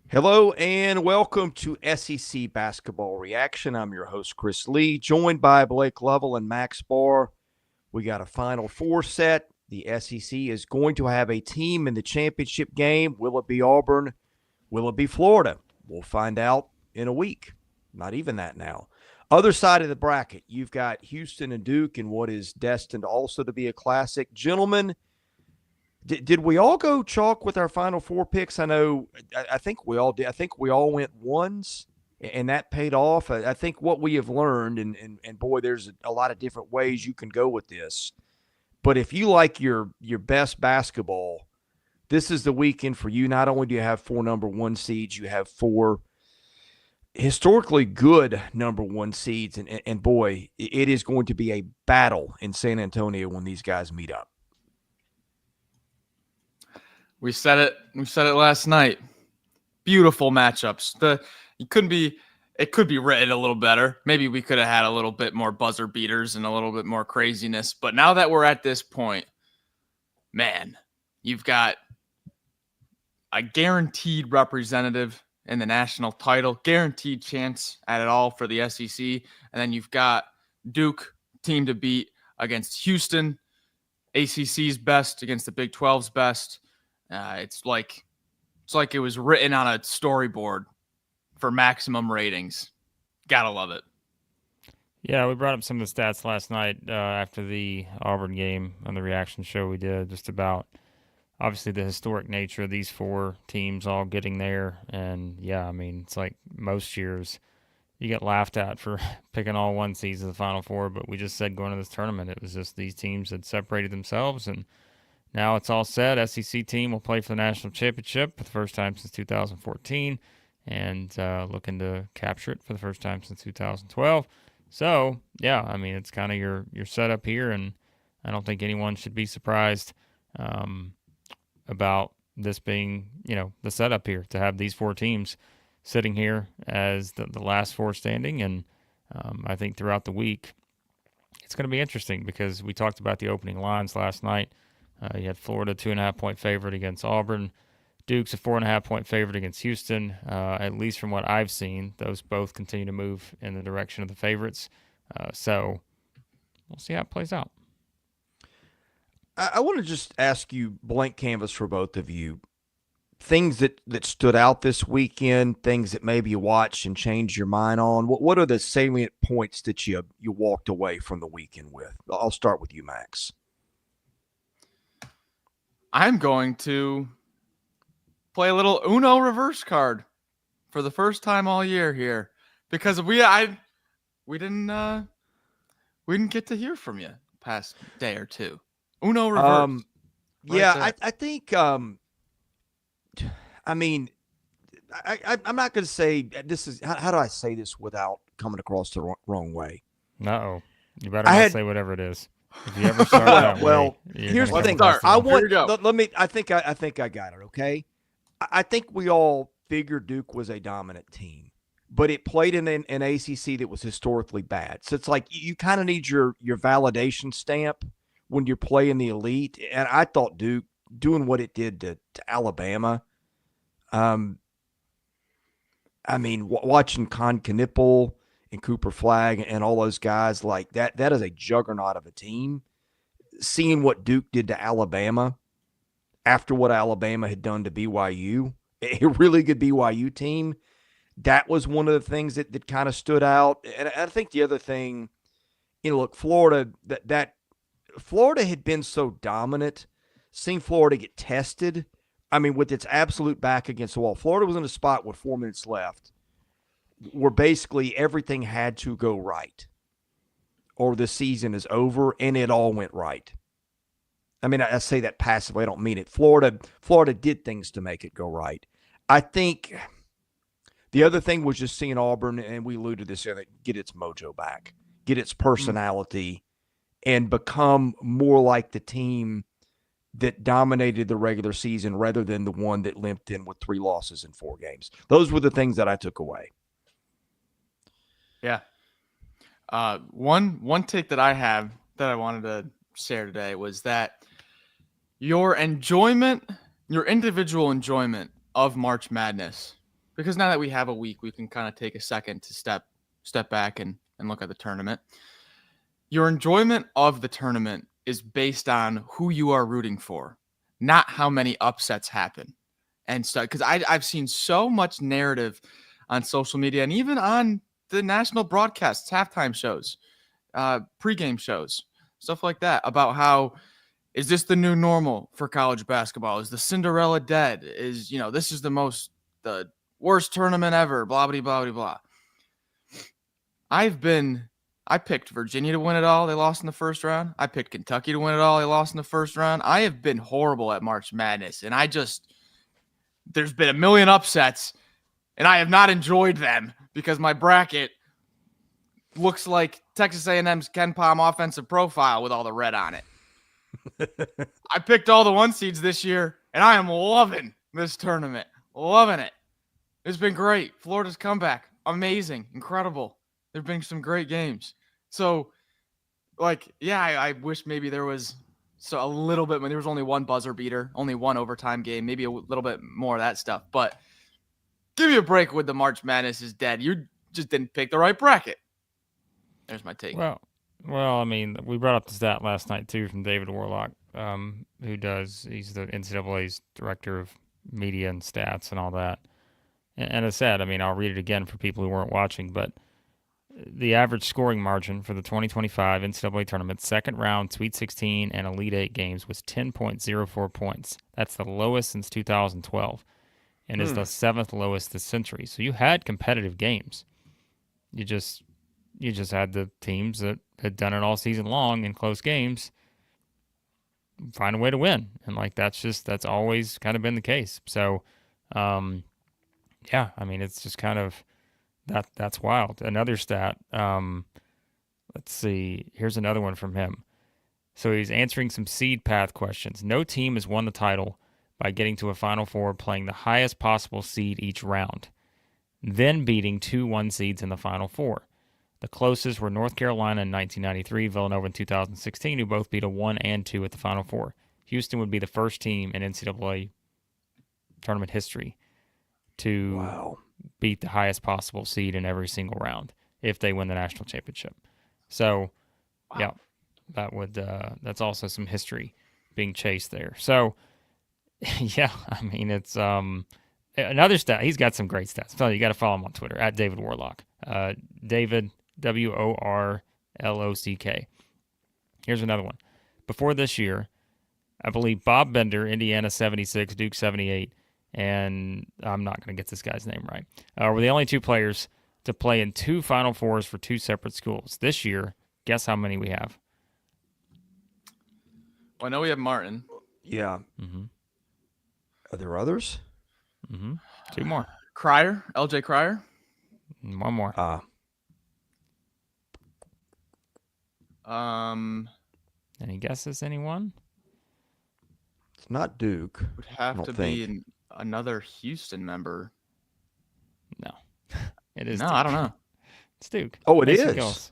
Hello and welcome to SEC Basketball Reaction. I'm your host, Chris Lee, joined by Blake Lovell and Max Barr. We got a Final Four set. The SEC is going to have a team in the championship game. Will it be Auburn? Will it be Florida? We'll find out in a week. Not even that now. Other side of the bracket, you've got Houston and Duke in what is destined also to be a classic. Gentlemen, did we all go chalk with our Final Four picks? I think we all did. I think we all went ones, and that paid off. I think what we have learned, and boy, there's a lot of different ways you can go with this. But if you like your best basketball, this is the weekend for you. Not only do you have 4 number 1 seeds, you have 4 historically good number 1 seeds, and boy, it is going to be a battle in San Antonio when these guys meet up. We said it last night. Beautiful matchups. It could be written a little better. Maybe we could have had a little bit more buzzer beaters and a little bit more craziness. But now that we're at this point, man, you've got a guaranteed representative in the national title, guaranteed chance at it all for the SEC. And then you've got Duke, team to beat against Houston, ACC's best against the Big 12's best. It's like it was written on a storyboard for maximum ratings. Gotta love it. Yeah, we brought up some of the stats last night after the Auburn game on the reaction show we did, just about obviously the historic nature of these 4 teams all getting there. And yeah, I mean, it's like most years you get laughed at for picking all 1 seeds of the Final Four, but we just said going to this tournament, it was just these teams had separated themselves, and now it's all set. SEC team will play for the national championship for the first time since 2014 and looking to capture it for the first time since 2012. So, yeah, I mean, it's kind of your setup here, and I don't think anyone should be surprised about this being, the setup here to have these 4 teams sitting here as the last 4 standing. And I think throughout the week, it's going to be interesting because we talked about the opening lines last night. You had Florida 2.5-point favorite against Auburn. Duke's a 4.5-point favorite against Houston. At least from what I've seen, those both continue to move in the direction of the favorites. So we'll see how it plays out. I want to just ask you, blank canvas for both of you, things that stood out this weekend, things that maybe you watched and changed your mind on. What are the salient points that you walked away from the weekend with? I'll start with you, Max. I'm going to play a little Uno reverse card for the first time all year here because we didn't get to hear from you past day or two. Uno reverse. Yeah, I think I'm not going to say this is how do I say this without coming across the wrong way? No, you better not say whatever it is. If you ever start that well, way, here's the thing. I think I got it. Okay, I think we all figured Duke was a dominant team, but it played in an ACC that was historically bad. So it's like you kind of need your validation stamp when you're playing the elite. And I thought Duke doing what it did to Alabama. Watching Con Knipple and Cooper Flagg and all those guys like that is a juggernaut of a team. Seeing what Duke did to Alabama after what Alabama had done to BYU, a really good BYU team, that was one of the things that kind of stood out. And I think the other thing, look, Florida, that Florida had been so dominant, seeing Florida get tested, with its absolute back against the wall. Florida was in a spot with 4 minutes left where basically everything had to go right or the season is over, and it all went right. I say that passively. I don't mean it. Florida did things to make it go right. I think the other thing was just seeing Auburn, and we alluded to this, get its mojo back, get its personality, and become more like the team that dominated the regular season rather than the one that limped in with 3 losses in 4 games. Those were the things that I took away. Yeah. One take that I have that I wanted to share today was that your individual enjoyment of March Madness because now that we have a week, we can kind of take a second to step back and look at the tournament. Your enjoyment of the tournament is based on who you are rooting for, not how many upsets happen and stuff. Because I've seen so much narrative on social media and even on the national broadcasts, halftime shows, pregame shows, stuff like that, about how is this the new normal for college basketball? Is the Cinderella dead? Is, this is the worst tournament ever, blah, blah, blah, blah, blah. I picked Virginia to win it all. They lost in the first round. I picked Kentucky to win it all. They lost in the first round. I have been horrible at March Madness, and there's been a million upsets, and I have not enjoyed them because my bracket looks like Texas A&M's Ken Pom offensive profile with all the red on it. I picked all the 1 seeds this year, and I am loving this tournament. Loving it. It's been great. Florida's comeback, amazing, incredible. There have been some great games. So, I wish maybe there was a little bit when there was only one buzzer beater, only one overtime game, maybe a little bit more of that stuff. But give me a break with the March Madness is dead. You just didn't pick the right bracket. There's my take. Well, I mean, we brought up the stat last night, too, from David Warlock, he's the NCAA's director of media and stats and all that. And as I said, I mean, I'll read it again for people who weren't watching, but the average scoring margin for the 2025 NCAA tournament, second round, Sweet 16, and Elite 8 games was 10.04 points. That's the lowest since 2012 and is the 7th lowest this century. So you had competitive games. You just had the teams that had done it all season long in close games find a way to win. And that's always kind of been the case. So, I mean, it's just kind of that's wild. Another stat. Let's see. Here's another one from him. So he's answering some seed path questions. No team has won the title by getting to a Final Four playing the highest possible seed each round, then beating 2 1 seeds in the Final Four. The closest were North Carolina in 1993, Villanova in 2016, who both beat a 1 and 2 at the Final Four. Houston would be the first team in NCAA tournament history to beat the highest possible seed in every single round if they win the national championship. So, that's also some history being chased there. So, I mean, it's another stat. He's got some great stats. So you got to follow him on Twitter at David Warlock. David WORLOCK. Here's another one. Before this year, I believe Bob Bender, Indiana 76, Duke 78, and I'm not going to get this guy's name right, were the only 2 players to play in 2 Final Fours for 2 separate schools. This year, guess how many we have? Well, I know we have Martin. Yeah. Mm-hmm. Are there others? Mm-hmm. 2 more. Cryer, LJ Cryer. And 1 more. Any guesses, anyone? It's not Duke. Would have to be another Houston member. No. It is No, Duke. I don't know. It's Duke. Oh, it Mason is. Gillis.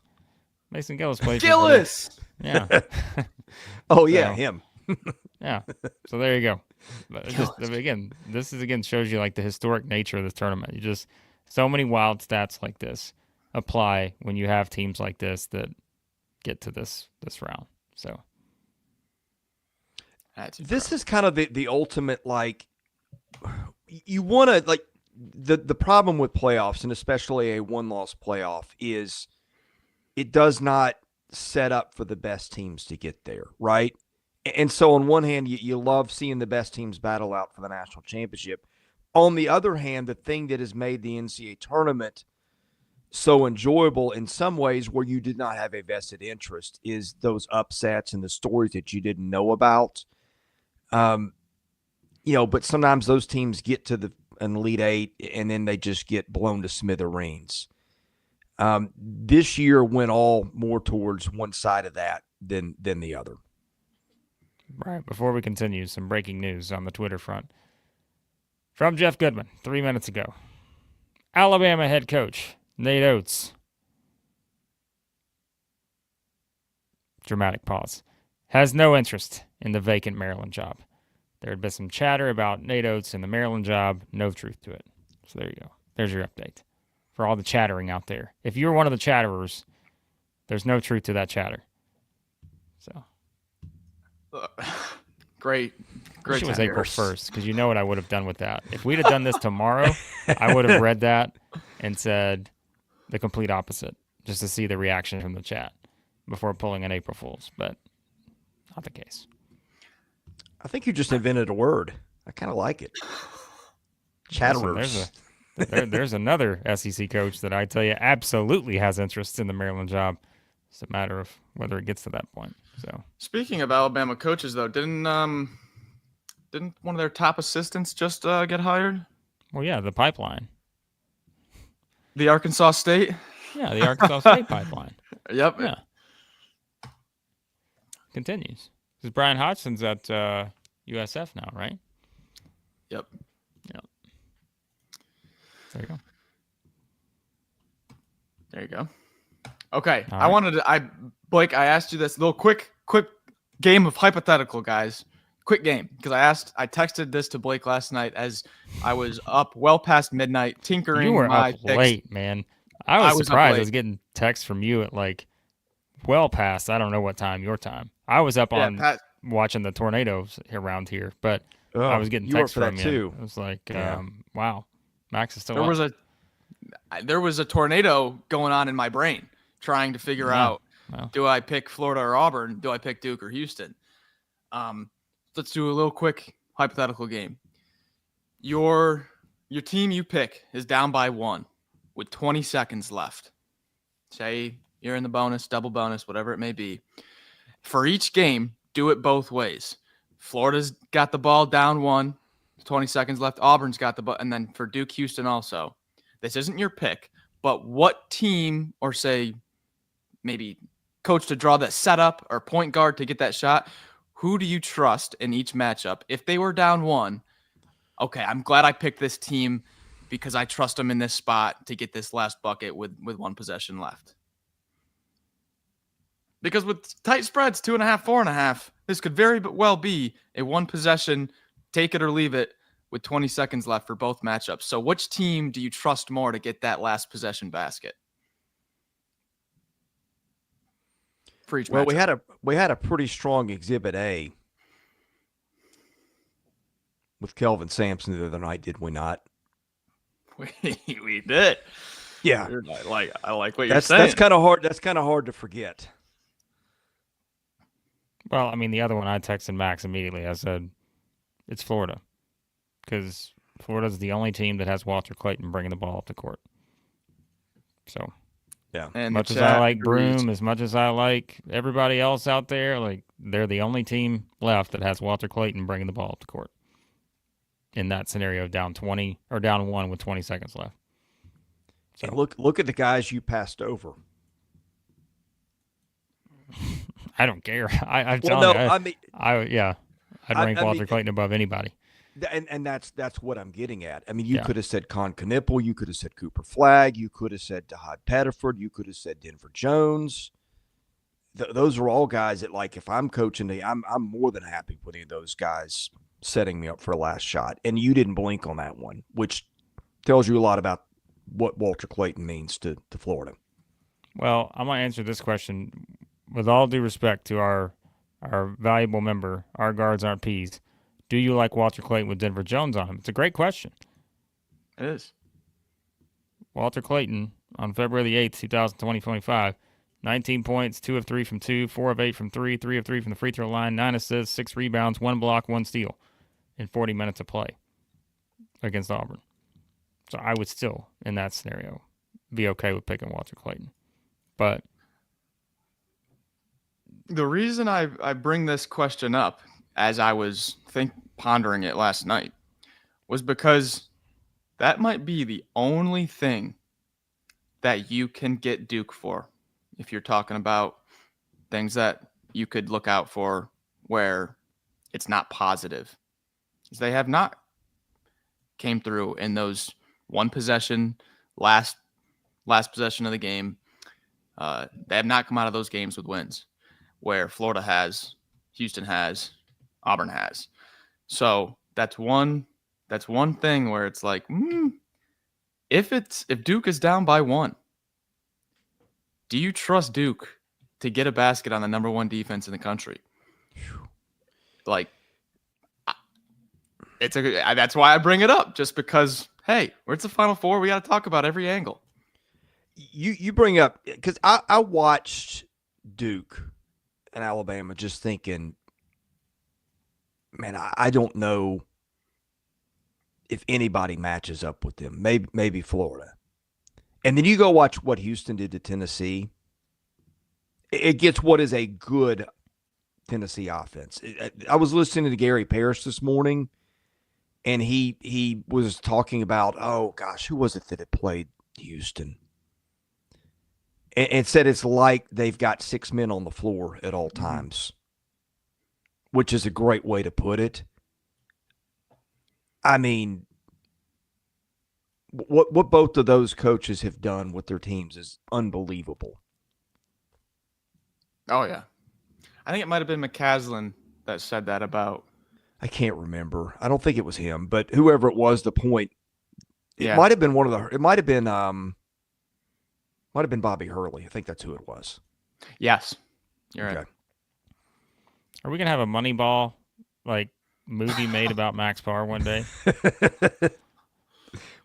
Mason Gillis played Gillis! Yeah. Oh, yeah, him. Yeah. So there you go. But this shows you the historic nature of this tournament. You just so many wild stats like this apply when you have teams like this that get to this round. So this is kind of the ultimate, you want to, the problem with playoffs, and especially a 1-loss playoff, is it does not set up for the best teams to get there, right? And so on one hand, you love seeing the best teams battle out for the national championship. On the other hand, the thing that has made the NCAA tournament so enjoyable in some ways where you did not have a vested interest is those upsets and the stories that you didn't know about. But sometimes those teams get to an Elite 8 and then they just get blown to smithereens. This year went all more towards one side of that than the other. Right. Before we continue, some breaking news on the Twitter front. From Jeff Goodman, 3 minutes ago. Alabama head coach Nate Oates. Dramatic pause. Has no interest in the vacant Maryland job. There had been some chatter about Nate Oates and the Maryland job. No truth to it. So there you go. There's your update for all the chattering out there. If you're one of the chatterers, there's no truth to that chatter. So Great. It was April 1st, because you know what I would have done with that. If we'd have done this tomorrow, I would have read that and said the complete opposite, just to see the reaction from the chat before pulling an April Fool's, but not the case. I think you just invented a word. I kind of like it. Chatterers. There's another SEC coach that I tell you absolutely has interest in the Maryland job. It's a matter of whether it gets to that point. So, speaking of Alabama coaches, though, didn't one of their top assistants just get hired? Well, yeah, the pipeline. The Arkansas State? Yeah, the Arkansas State pipeline. Yep. Yeah. Continues. Because Brian Hodgson's at USF now, right? Yep. There you go. There you go. Okay. All right. Blake, I asked you this little quick game of hypothetical, guys. Quick game. Because I texted this to Blake last night as I was up well past midnight tinkering. You were my up picks. late, man. I was surprised. I was getting texts from you at like well past, I don't know what time, your time. I was up on watching the tornadoes around here, but I was getting texts from you. Too. It was like, wow, Max is still There was a tornado going on in my brain trying to figure out, do I pick Florida or Auburn? Do I pick Duke or Houston? Let's do a little quick hypothetical game. Your team you pick is down by 1 with 20 seconds left. Say you're in the bonus, double bonus, whatever it may be. For each game, do it both ways. Florida's got the ball down 1, 20 seconds left. Auburn's got the ball. And then for Duke, Houston also. This isn't your pick, but what team, or say maybe coach to draw that setup or point guard to get that shot, who do you trust in each matchup? If they were down 1, okay, I'm glad I picked this team because I trust them in this spot to get this last bucket with 1 possession left. Because with tight spreads, 2.5, 4.5, this could very well be a 1 possession, take it or leave it, with 20 seconds left for both matchups. So which team do you trust more to get that last possession basket for each matchup? Well, we had a pretty strong Exhibit A with Kelvin Sampson the other night, did we not? We did. Yeah. I like what you're saying. That's kind of hard. That's kind of hard to forget. Well, I mean, the other one I texted Max immediately. I said, it's Florida. Because Florida's the only team that has Walter Clayton bringing the ball up the court. So, yeah. As much as I like Broome, as much as I like everybody else out there, like they're the only team left that has Walter Clayton bringing the ball up the court. In that scenario, down 20 or down 1 with 20 seconds left. So and look at the guys you passed over. I don't care. I'm telling you. I'd rank Walter Clayton above anybody. And that's what I'm getting at. I mean, you could have said Con Knippel, you could have said Cooper Flagg, you could have said Dahad Pettiford, you could have said Denver Jones. Those are all guys that, like, if I'm coaching, I'm more than happy putting those guys setting me up for a last shot. And you didn't blink on that one, which tells you a lot about what Walter Clayton means to Florida. Well, I'm going to answer this question with all due respect to our valuable member, Our Guards Aren't Peas. Do you like Walter Clayton with Denver Jones on him? It's a great question. It is. Walter Clayton on February the 8th, 2025, 19 points, 2 of 3 from 2, 4 of 8 from 3, 3 of 3 from the free throw line, 9 assists, 6 rebounds, 1 block, 1 steal in 40 minutes of play against Auburn. So I would still, in that scenario, be okay with picking Walter Clayton. But the reason I bring this question up as I was pondering it last night was because that might be the only thing that you can get Duke for if you're talking about things that you could look out for where it's not positive. Because they have not came through in those 1 possession, last possession of the game. They have not come out of those games with wins where Florida has, Houston has, Auburn has. So that's one thing where it's like, if Duke is down by 1, do you trust Duke to get a basket on the number 1 defense in the country? Like, that's why I bring it up, just because, hey, we're at the Final Four. We got to talk about every angle. You bring up, because I watched Duke and Alabama just thinking, man, I don't know if anybody matches up with them. Maybe Florida. And then you go watch what Houston did to Tennessee. It gets what is a good Tennessee offense. I was listening to Gary Parrish this morning, and he was talking about, oh gosh, who was it that had played Houston? And said it's like they've got 6 men on the floor at all times, which is a great way to put it. I mean, what both of those coaches have done with their teams is unbelievable. Oh, yeah. I think it might have been McCaslin that said that about. I can't remember. I don't think it was him, but whoever it was, the point. It Yeah. might have been it might have been Bobby Hurley. I think that's who it was. Yes. You're right. Okay. Are we gonna have a Moneyball like movie made about Max Barr one day?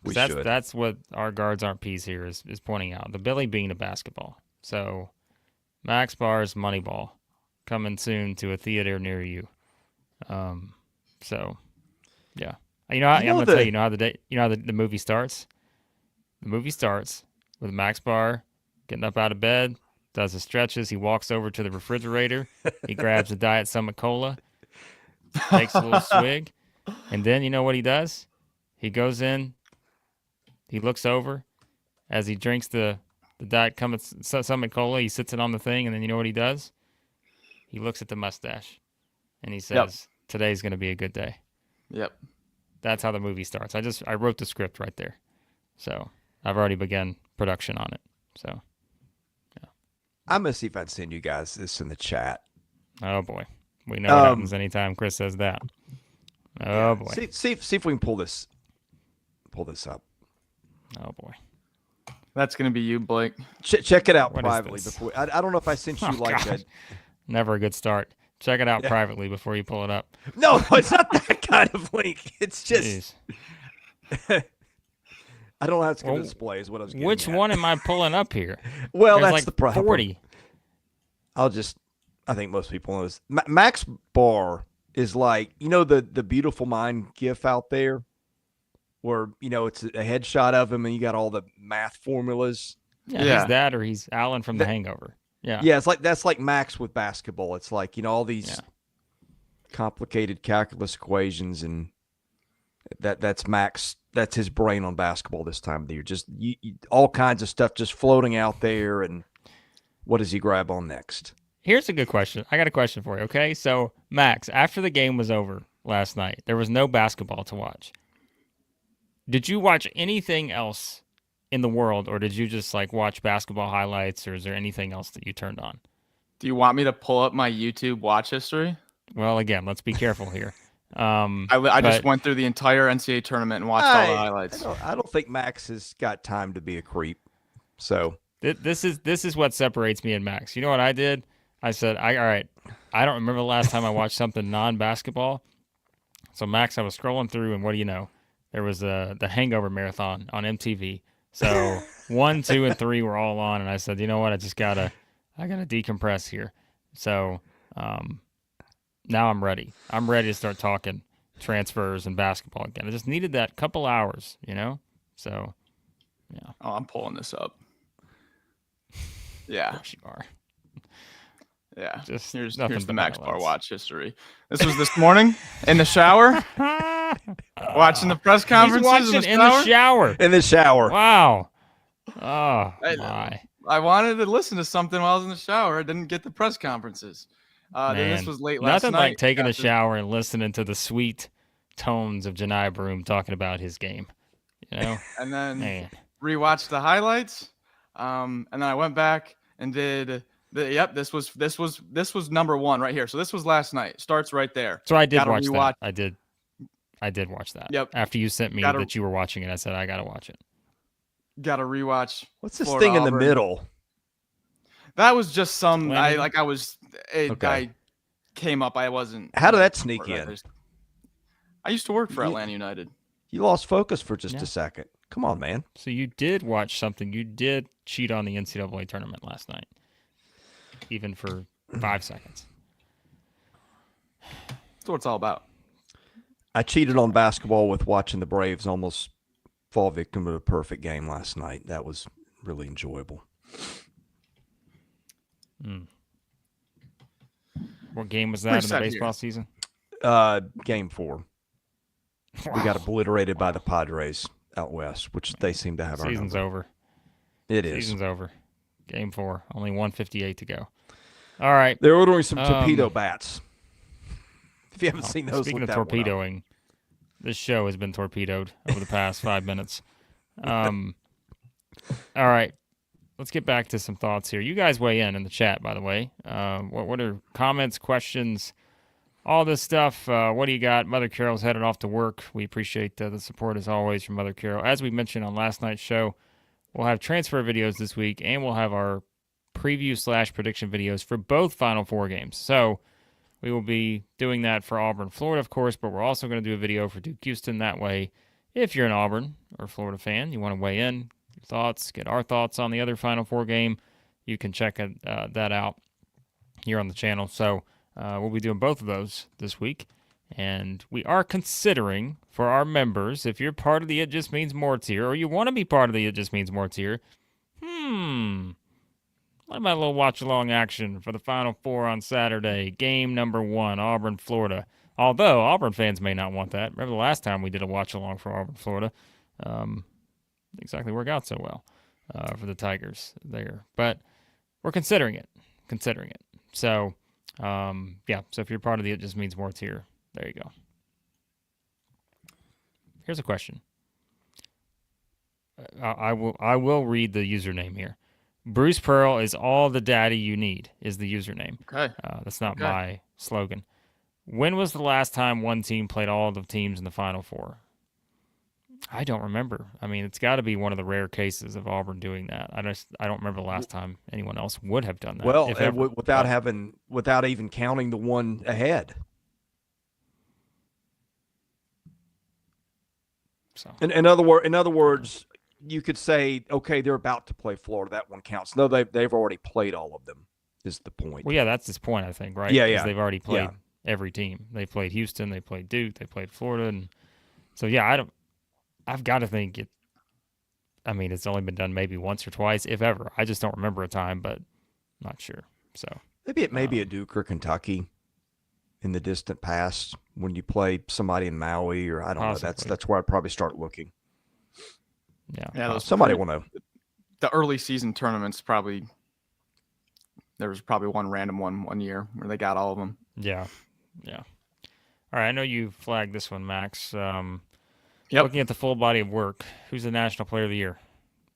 We that's should. That's what our guards aren't peas here is pointing out. The Billy Bean of basketball. So Max Barr's Moneyball coming soon to a theater near you. So yeah. I'm gonna tell you, how the movie starts? The movie starts with Max Barr getting up out of bed, does the stretches, he walks over to the refrigerator, he grabs a Diet Summit Cola, takes a little swig, and then you know what he does? He goes in, he looks over as he drinks the Diet Summit Cola, he sits it on the thing, and then you know what he does? He looks at the mustache, and he says, Today's going to be a good day. Yep. That's how the movie starts. I wrote the script right there. So I've already begun production on it. So, yeah. I'm going to see if I can send you guys this in the chat. Oh, boy. We know what happens anytime Chris says that. Oh, boy. See if we can pull this up. Oh, boy. That's going to be you, Blake. Check it out What privately is this? before. I don't know if I sent you that. Never a good start. Check it out privately before you pull it up. No, it's not that kind of link. It's just I don't know how it's going to display is what I was getting Which at. one am I pulling up here? Well, There's that's like the problem. 40. I think most people know this. Max Barr is like, the Beautiful Mind gif out there where, it's a headshot of him and you got all the math formulas. Yeah. He's that or he's Alan from The Hangover. Yeah. Yeah, that's like Max with basketball. It's like, all these complicated calculus equations, and that's Max. That's his brain on basketball this time of the year. Just all kinds of stuff just floating out there, and what does he grab on next? Here's a good question. I got a question for you, okay? So, Max, after the game was over last night, there was no basketball to watch. Did you watch anything else in the world, or did you just watch basketball highlights, or is there anything else that you turned on? Do you want me to pull up my YouTube watch history? Well, again, let's be careful here. I just went through the entire NCAA tournament and watched all the highlights. I don't think Max has got time to be a creep. So this is what separates me and Max. You know what I did? I said, all right, I don't remember the last time I watched something non-basketball. So Max, I was scrolling through, and what do you know? There was the Hangover marathon on MTV. So 1, 2, and 3 were all on, and I said, you know what? I gotta decompress here. So now I'm ready. I'm ready to start talking transfers and basketball again. I just needed that couple hours, So, yeah. Oh, I'm pulling this up. Yeah. Of course you are. Yeah. Just here's nothing the Max but Barr highlights. watch history. This was this morning in the shower, watching the press conferences. He's watching in the shower. In the shower. Wow. Oh, my. I wanted to listen to something while I was in the shower. I didn't get the press conferences. Then this was late last night. Nothing like taking a shower and listening to the sweet tones of Johni Broome talking about his game. And then rewatched the highlights. And then I went back and did this was number 1 right here. So this was last night. Starts right there. So I did watch that. I did watch that. Yep. After you sent me that you were watching it, I said I gotta watch it. Got to rewatch. What's this Florida, thing in the Auburn. middle? That was just some. Lenny? I came up. I wasn't. How did that sneak I in? I used to work for Atlanta United. You lost focus for just Yeah. a second. Come on, man. So you did watch something. You did cheat on the NCAA tournament last night, even for 5 seconds. That's what it's all about. I cheated on basketball with watching the Braves almost fall victim to a perfect game last night. That was really enjoyable. What game was that in the baseball season? Game 4. Wow. We got obliterated by the Padres out west, which they seem to have our Season's number. over. It is. Season's over. Game 4. Only 158 to go. All right. They're ordering some torpedo bats. If you haven't seen those, speaking of torpedoing, this show has been torpedoed over the past 5 minutes. All right. Let's get back to some thoughts here. You guys weigh in the chat, by the way. What are comments, questions, all this stuff? What do you got? Mother Carol's headed off to work. We appreciate the support, as always, from Mother Carol. As we mentioned on last night's show, we'll have transfer videos this week, and we'll have our preview/prediction videos for both Final Four games. So we will be doing that for Auburn, Florida, of course, but we're also going to do a video for Duke Houston. That way, if you're an Auburn or Florida fan, you want to weigh in, your thoughts, get our thoughts on the other Final Four game, you can check that out here on the channel. So we'll be doing both of those this week. And we are considering for our members, if you're part of the It Just Means More tier, or you want to be part of the It Just Means More tier, what about a little watch-along action for the Final Four on Saturday? Game number 1, Auburn, Florida. Although Auburn fans may not want that. Remember the last time we did a watch-along for Auburn, Florida? Exactly worked out so well for the Tigers there. But we're considering it. So, so if you're part of the It Just Means More tier, there you go. Here's a question. I will read the username here. Bruce Pearl is all the daddy you need is the username. Okay. That's not my slogan. When was the last time one team played all the teams in the Final Four? I don't remember. I mean, it's got to be one of the rare cases of Auburn doing that. I don't remember the last time anyone else would have done that. Well, without even counting the one ahead. So, in other words, you could say, okay, they're about to play Florida. That one counts. No, they've already played all of them. Is the point? Well, yeah, that's his point, I think, right? Yeah. Because they've already played every team. They played Houston, they played Duke, they played Florida, and so I've got to think it. I mean, it's only been done maybe once or twice, if ever. I just don't remember a time, but not sure. So maybe it may be a Duke or Kentucky in the distant past when you play somebody in Maui, or I don't know. That's where I'd probably start looking. Yeah. Somebody will know. The early season tournaments there was probably one random one year where they got all of them. Yeah. All right, I know you flagged this one, Max. Yep. Looking at the full body of work, who's the National Player of the Year?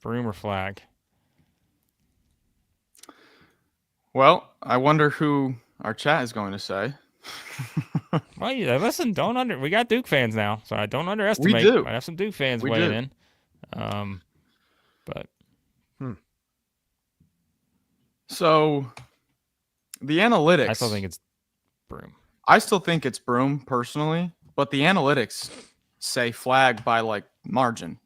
Broome or Flag? Well, I wonder who our chat is going to say. Well, listen, we got Duke fans now, so I don't underestimate. We do. I have some Duke fans weighing in. But So the analytics. I still think it's Broome. I still think it's Broome personally, but the analytics say Flag by like margin.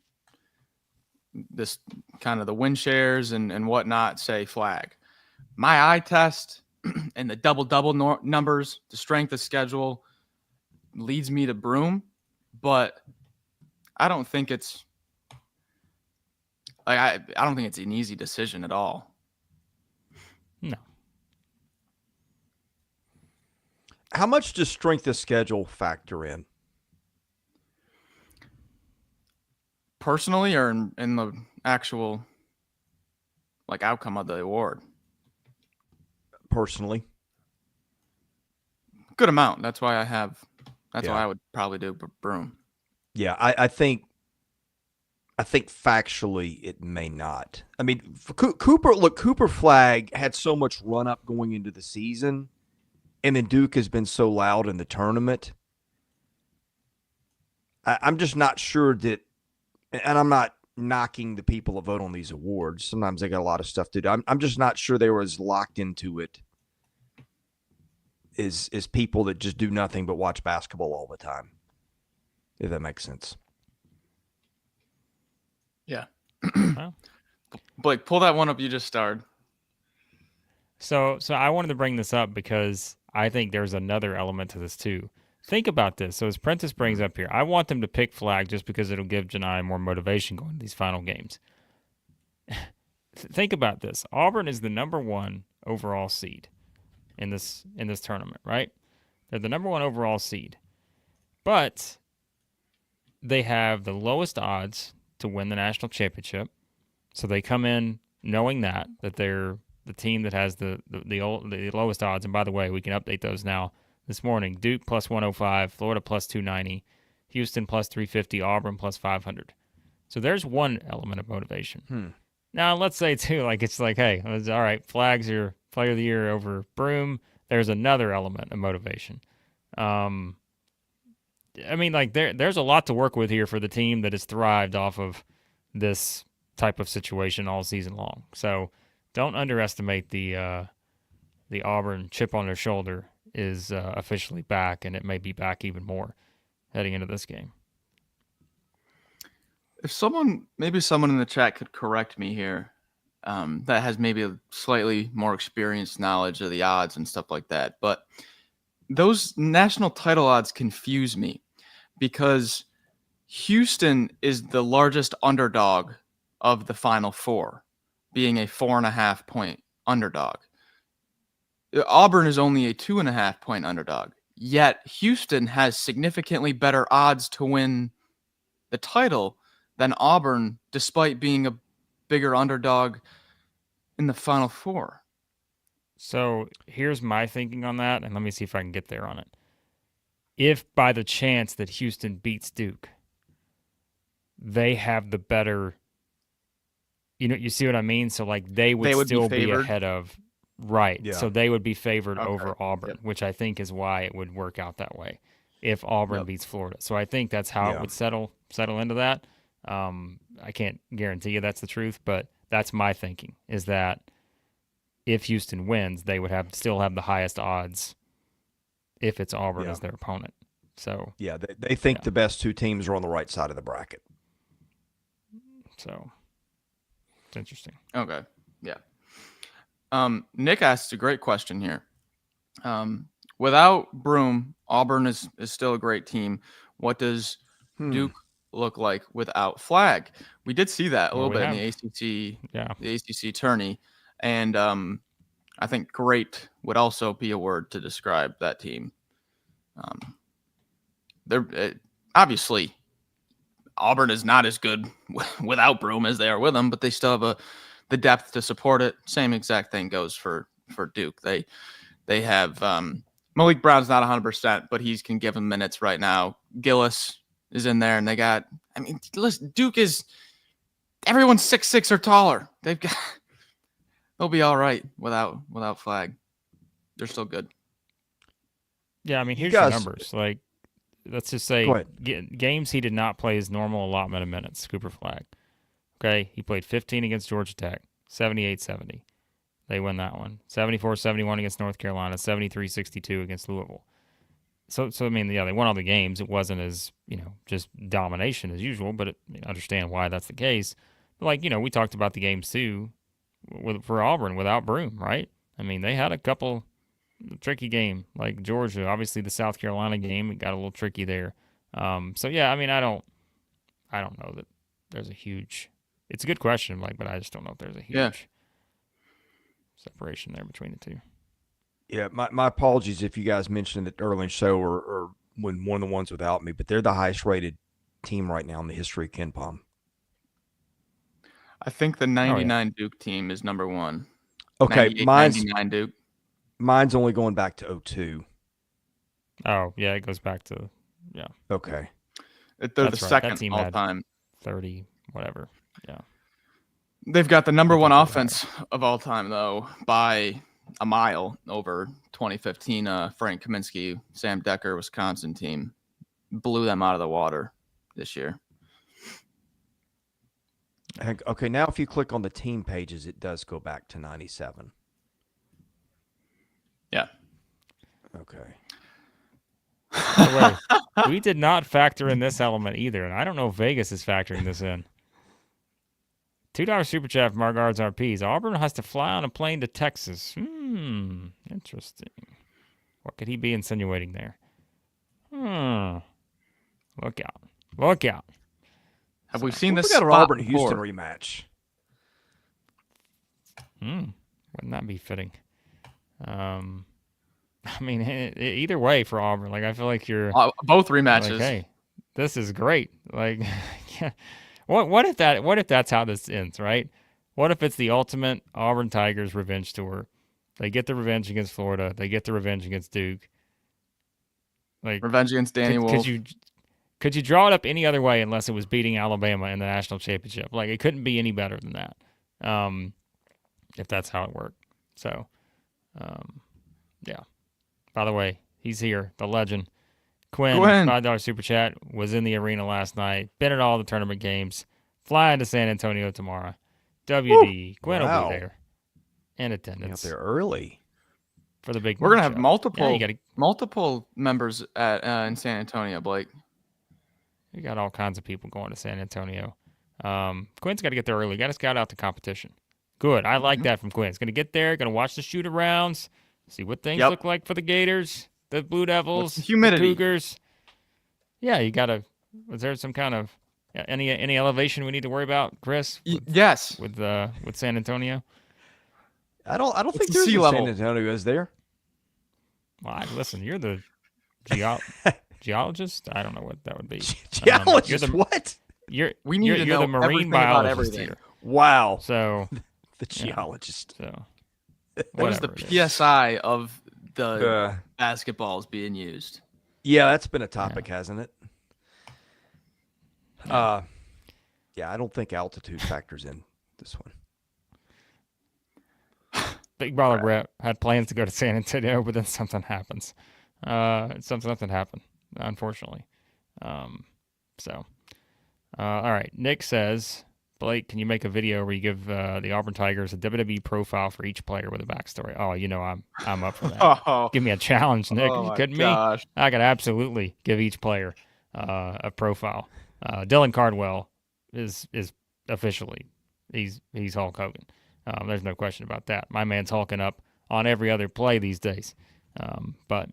This kind of the win shares and whatnot say Flag. My eye test and the double numbers, the strength of schedule leads me to Broome, but I don't think it's like I don't think it's an easy decision at all. No. How much does strength of schedule factor in? Personally, or in the actual like outcome of the award? Personally. Good amount. That's why why I would probably do Broome. Yeah, I think factually it may not. I mean, Cooper Flag had so much run up going into the season, and then Duke has been so loud in the tournament. I'm just not sure that, and I'm not knocking the people that vote on these awards. Sometimes they got a lot of stuff to do. I'm just not sure they were as locked into it as people that just do nothing but watch basketball all the time, if that makes sense. Yeah. Well, Blake, pull that one up you just started. So I wanted to bring this up because I think there's another element to this too. Think about this. So as Prentice brings up here, I want them to pick flag just because it'll give Johni more motivation going to these final games. Think about this. Auburn is the number 1 overall seed in this tournament, right? They're the number 1 overall seed. But they have the lowest odds to win the national championship. So they come in knowing that they're the team that has the lowest odds. And by the way, we can update those now this morning. Duke plus 105, Florida plus 290, Houston plus 350, Auburn plus 500. So there's one element of motivation. Now, let's say, too, like it's like, hey, all right, Flag's your player of the year over Broome. There's another element of motivation. I mean, like there's a lot to work with here for the team that has thrived off of this type of situation all season long. So don't underestimate the Auburn chip on their shoulder is officially back, and it may be back even more heading into this game. If maybe someone in the chat could correct me here, that has maybe a slightly more experienced knowledge of the odds and stuff like that, but those national title odds confuse me because Houston is the largest underdog of the Final Four, being a 4.5 point underdog. Auburn is only a 2.5 point underdog, yet Houston has significantly better odds to win the title than Auburn, despite being a bigger underdog in the Final Four. So here's my thinking on that, and let me see if I can get there on it. If by the chance that Houston beats Duke, they have the better, you see what I mean? So like they would still be ahead of, right. Yeah. So they would be favored over Auburn, which I think is why it would work out that way if Auburn beats Florida. So I think that's how it would settle into that. I can't guarantee you that's the truth, but that's my thinking, is that if Houston wins, they would still have the highest odds if it's Auburn as their opponent. So yeah, they think the best 2 teams are on the right side of the bracket. So it's interesting. Okay. Yeah. Nick asked a great question here. Without Broome, Auburn is still a great team. What does Duke look like without Flag? We did see that a little bit in the ACC tourney, and I think great would also be a word to describe that team. They're obviously Auburn is not as good without Broome as they are with him, but they still have the depth to support it. Same exact thing goes for Duke. They have Malik Brown's not 100%, but he can give them minutes right now. Gillis is in there, and they got. I mean, listen, Duke is everyone's 6'6" or taller. They'll be all right without Flag. They're still good. Yeah, I mean, here's your numbers. Like, let's just say games he did not play his normal allotment of minutes, Cooper Flag. Okay, he played 15 against Georgia Tech, 78-70. They win that one. 74-71 against North Carolina, 73-62 against Louisville. So I mean, they won all the games. It wasn't as, just domination as usual, but understand why that's the case. But like, we talked about the games too for Auburn without Broome, right? I mean, they had a couple tricky game like Georgia. Obviously, the South Carolina game, it got a little tricky there. So yeah, I mean, I don't know that there's a huge. It's a good question, but I just don't know if there's a huge separation there between the two. Yeah, my apologies if you guys mentioned it early in the show or when one of the ones without me, but they're the highest rated team right now in the history of KenPom. I think the 99 Duke team is number 1. Okay, 99 Duke. Mine's only going back to 02. Oh, yeah, it goes back to, Okay. They're the second all-time. 30, whatever, yeah. They've got the number 1 offense of all time, though, by a mile over 2015 Frank Kaminsky, Sam Decker, Wisconsin team. Blew them out of the water this year. Okay, now if you click on the team pages, it does go back to 97. Yeah. Okay. By the way, we did not factor in this element either, and I don't know if Vegas is factoring this in. $2 super chat from our guards RPs. Auburn has to fly on a plane to Texas. Interesting. What could he be insinuating there? Look out. Look out. Have we seen We this got an spot Auburn Houston before? rematch. Wouldn't that be fitting? I mean, either way for Auburn, like I feel like you're Both like, rematches. hey, this is great. Like, what if that's how this ends, right? What if it's the ultimate Auburn Tigers revenge tour? They get the revenge against Florida. They get the revenge against Duke. Like Revenge against Danny Wolf. Could you draw it up any other way unless it was beating Alabama in the national championship? Like it couldn't be any better than that. If that's how it worked. So, yeah. By the way, he's here, the legend. Quinn, $5 super chat, was in the arena last night. Been at all the tournament games. Flying to San Antonio tomorrow. WD. Quinn will be there. In attendance. Out there early. For the big We're going to have matchup. multiple members at in San Antonio, Blake. We got all kinds of people going to San Antonio. Quinn's got to get there early. Got to scout out the competition. Good. I like that from Quinn. He's going to get there, going to watch the shoot-arounds, see what things look like for the Gators, the Blue Devils, the Cougars. Yeah, you got to – was there some kind of any elevation we need to worry about, Chris? Yes. With San Antonio? I don't think there's a San Antonio is there. Well, listen, you're the geologist? I don't know what that would be. Geologist? What? You're the marine biologist here. Wow. So the geologist. So what is the PSI of the basketballs being used? Yeah, that's been a topic, hasn't it? Yeah, I don't think altitude factors in this one. Big Baller Brett had plans to go to San Antonio, but then something happens. Something happened, unfortunately. All right. Nick says, Blake, can you make a video where you give the Auburn Tigers a WWE profile for each player with a backstory? Oh, I'm up for that. Give me a challenge, Nick. Are you kidding me? I could absolutely give each player a profile. Dylan Cardwell is officially he's Hulk Hogan. There's no question about that. My man's hulking up on every other play these days. But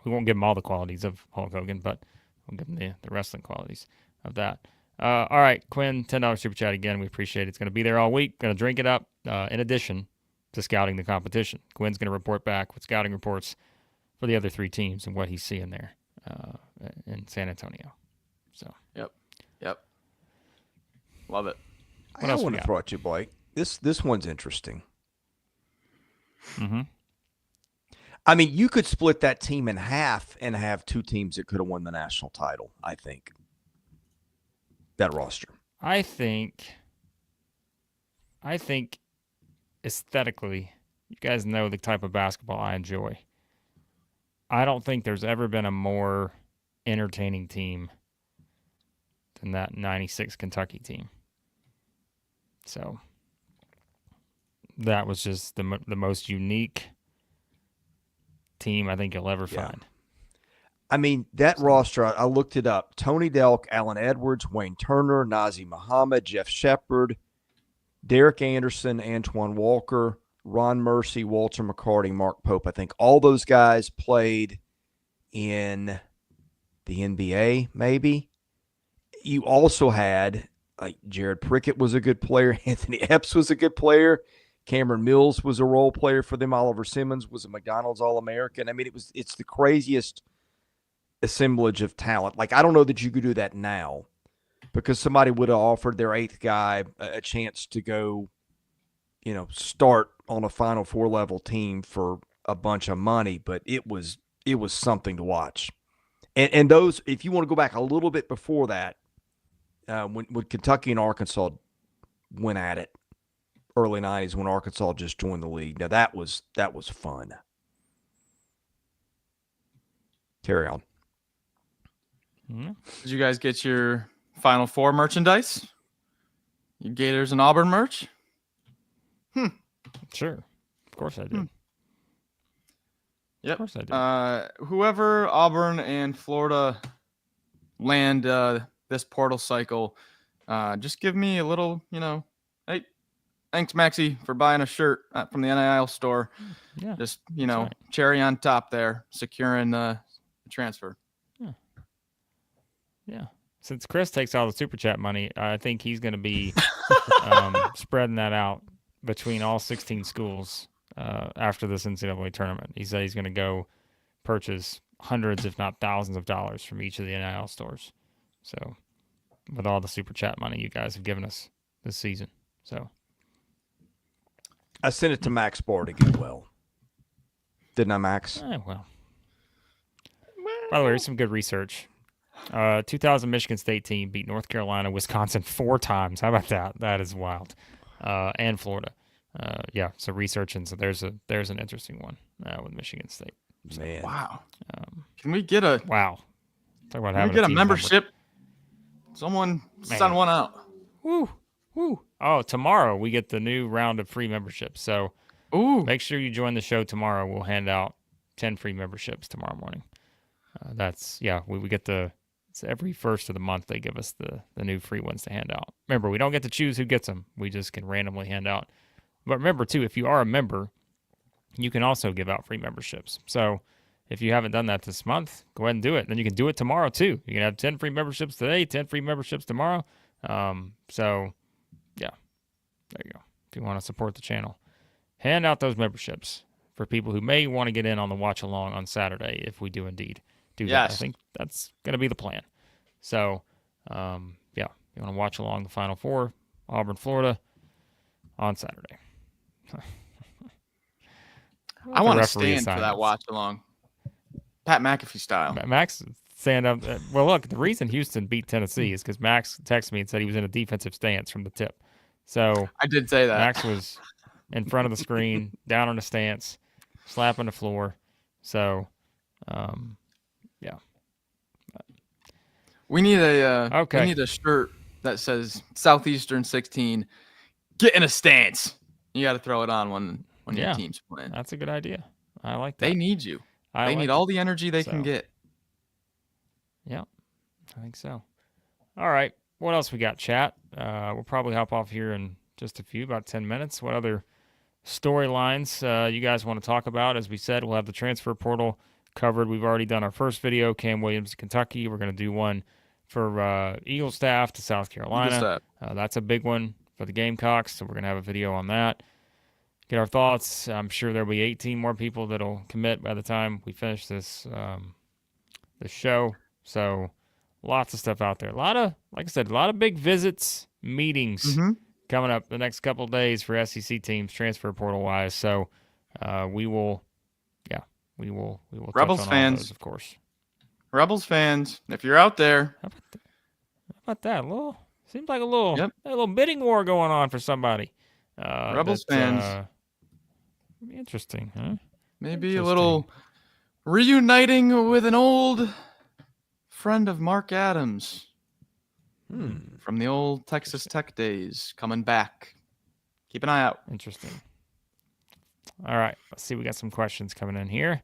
we won't give him all the qualities of Hulk Hogan, but we'll give him the wrestling qualities of that. All right, Quinn, $10 super chat again. We appreciate it. It's going to be there all week. Going to drink it up in addition to scouting the competition. Quinn's going to report back with scouting reports for the other three teams and what he's seeing there in San Antonio. So. Yep. Love it. I want to throw at you, Blake. This one's interesting. Mm-hmm. I mean, you could split that team in half and have two teams that could have won the national title, I think. That roster. I think aesthetically, you guys know the type of basketball I enjoy. I don't think there's ever been a more entertaining team than that 96 Kentucky team. So that was just the most unique team I think you'll ever find. I mean, that roster, I looked it up. Tony Delk, Allen Edwards, Wayne Turner, Nazi Muhammad, Jeff Shepard, Derek Anderson, Antoine Walker, Ron Mercy, Walter McCarty, Mark Pope. I think all those guys played in the NBA, maybe. You also had, like, Jared Prickett was a good player. Anthony Epps was a good player. Cameron Mills was a role player for them. Oliver Simmons was a McDonald's All-American. I mean, it's the craziest assemblage of talent. Like, I don't know that you could do that now because somebody would have offered their eighth guy a chance to go, start on a Final Four level team for a bunch of money. But it was something to watch. And those, if you want to go back a little bit before that, when Kentucky and Arkansas went at it, early 90s when Arkansas just joined the league. Now that was fun. Carry on. Did you guys get your Final Four merchandise? You Gators and Auburn merch? Sure. Of course I do. Yep. Of course I do. Whoever Auburn and Florida land this portal cycle, just give me a little, hey, thanks, Maxie, for buying a shirt from the NIL store. Yeah. Just, right. cherry on top there, securing the transfer. Yeah. Since Chris takes all the super chat money, I think he's going to be spreading that out between all 16 schools after this NCAA tournament. He said he's going to go purchase hundreds, if not thousands of dollars from each of the NIL stores. So with all the super chat money you guys have given us this season. So I sent it to Max Barr to get well. Didn't I, Max? Well. By the way, here's some good research. 2000 Michigan State team beat North Carolina, Wisconsin 4 times. How about that? That is wild. And Florida. So researching. So there's an interesting one with Michigan State. So, Man. Wow. Can we get a wow? Talk about can having we get a team membership? Someone send one out. Woo. Oh, tomorrow we get the new round of free memberships. So make sure you join the show tomorrow. We'll hand out 10 free memberships tomorrow morning. We get it's every first of the month they give us the new free ones to hand out. Remember, we don't get to choose who gets them. We just can randomly hand out. But remember, too, if you are a member, you can also give out free memberships. So if you haven't done that this month, go ahead and do it. Then you can do it tomorrow, too. You can have 10 free memberships today, 10 free memberships tomorrow. There you go. If you want to support the channel, hand out those memberships for people who may want to get in on the watch along on Saturday if we do indeed do that. I think that's going to be the plan. So, you want to watch along the Final Four, Auburn, Florida, on Saturday. I want to stand for that watch along, Pat McAfee style. Max stand up. Well, look, the reason Houston beat Tennessee is because Max texted me and said he was in a defensive stance from the tip. So I did say that. Max was in front of the screen, down on the stance, slapping the floor. So, we need a shirt that says Southeastern 16. Get in a stance. You got to throw it on when your team's playing. That's a good idea. I like that. They need you. They need all the energy they can get. Yeah, I think so. All right. What else we got, chat? We'll probably hop off here in just a few, about 10 minutes. What other storylines you guys want to talk about? As we said, we'll have the transfer portal covered. We've already done our first video, Cam Williams, Kentucky. We're going to do one for Eagle staff to South Carolina. That's a big one for the Gamecocks, so we're going to have a video on that. Get our thoughts. I'm sure there'll be 18 more people that'll commit by the time we finish this show. So lots of stuff out there. Like I said, a lot of big visits, meetings coming up the next couple of days for SEC teams, transfer portal wise. So we will Rebels touch on fans, all those, of course. Rebels fans, if you're out there, how about that? Seems like a little bidding war going on for somebody. Rebels fans, interesting, huh? Maybe a little reuniting with an old friend of Mark Adams from the old Texas Tech days coming back. Keep an eye out. Interesting. All right, let's see. We got some questions coming in here.